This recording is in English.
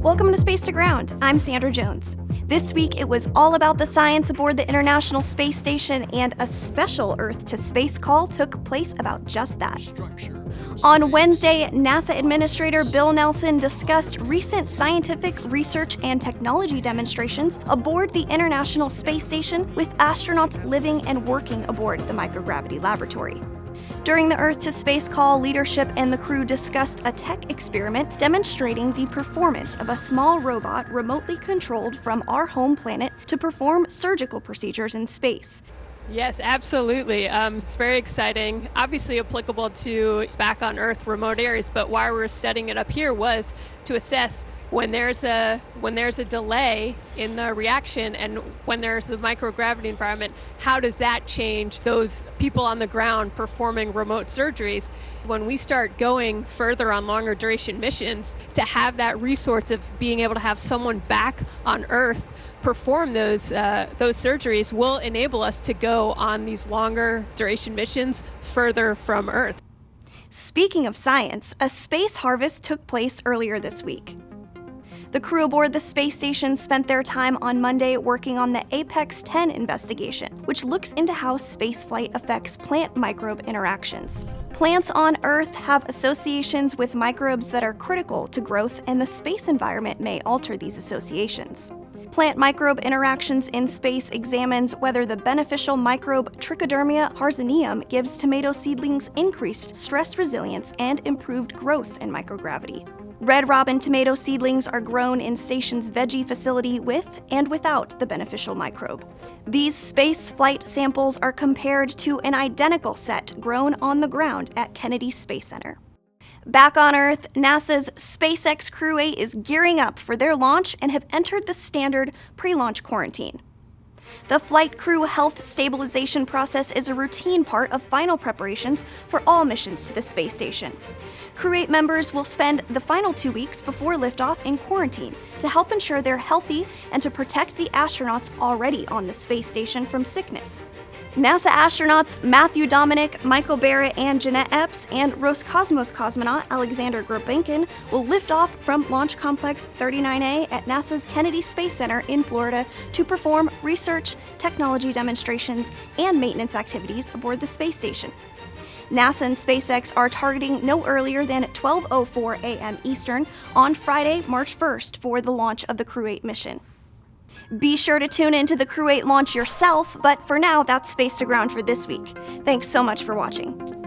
Welcome to Space to Ground. I'm Sandra Jones. This week, it was all about the science aboard the International Space Station, and a special Earth to Space call took place about just that. On Wednesday, NASA Administrator Bill Nelson discussed recent scientific research and technology demonstrations aboard the International Space Station with astronauts living and working aboard the microgravity laboratory. During the Earth to Space call, leadership and the crew discussed a tech experiment demonstrating the performance of a small robot remotely controlled from our home planet to perform surgical procedures in space. Yes, absolutely. It's very exciting. Obviously applicable to back on Earth remote areas, but why we're setting it up here was to assess when there's a delay in the reaction and when there's a microgravity environment, how does that change those people on the ground performing remote surgeries? When we start going further on longer duration missions, to have that resource of being able to have someone back on Earth perform those surgeries will enable us to go on these longer duration missions further from Earth. Speaking of science, a space harvest took place earlier this week. The crew aboard the space station spent their time on Monday working on the Apex 10 investigation, which looks into how spaceflight affects plant microbe interactions. Plants on Earth have associations with microbes that are critical to growth, and the space environment may alter these associations. Plant microbe interactions in space examines whether the beneficial microbe Trichodermia harzineum gives tomato seedlings increased stress resilience and improved growth in microgravity. Red robin tomato seedlings are grown in station's veggie facility with and without the beneficial microbe. These space flight samples are compared to an identical set grown on the ground at Kennedy Space Center. Back on Earth, NASA's SpaceX Crew 8 is gearing up for their launch and have entered the standard pre-launch quarantine. The flight crew health stabilization process is a routine part of final preparations for all missions to the space station. Crew 8 members will spend the final 2 weeks before liftoff in quarantine to help ensure they're healthy and to protect the astronauts already on the space station from sickness. NASA astronauts Matthew Dominic, Michael Barrett, and Jeanette Epps, and Roscosmos cosmonaut Alexander Gurbankin will lift off from Launch Complex 39A at NASA's Kennedy Space Center in Florida to perform research, technology demonstrations, and maintenance activities aboard the space station. NASA and SpaceX are targeting no earlier than 12:04 a.m. Eastern on Friday, March 1st for the launch of the Crew 8 mission. Be sure to tune into the Crew 8 launch yourself, but for now, that's Space to Ground for this week. Thanks so much for watching.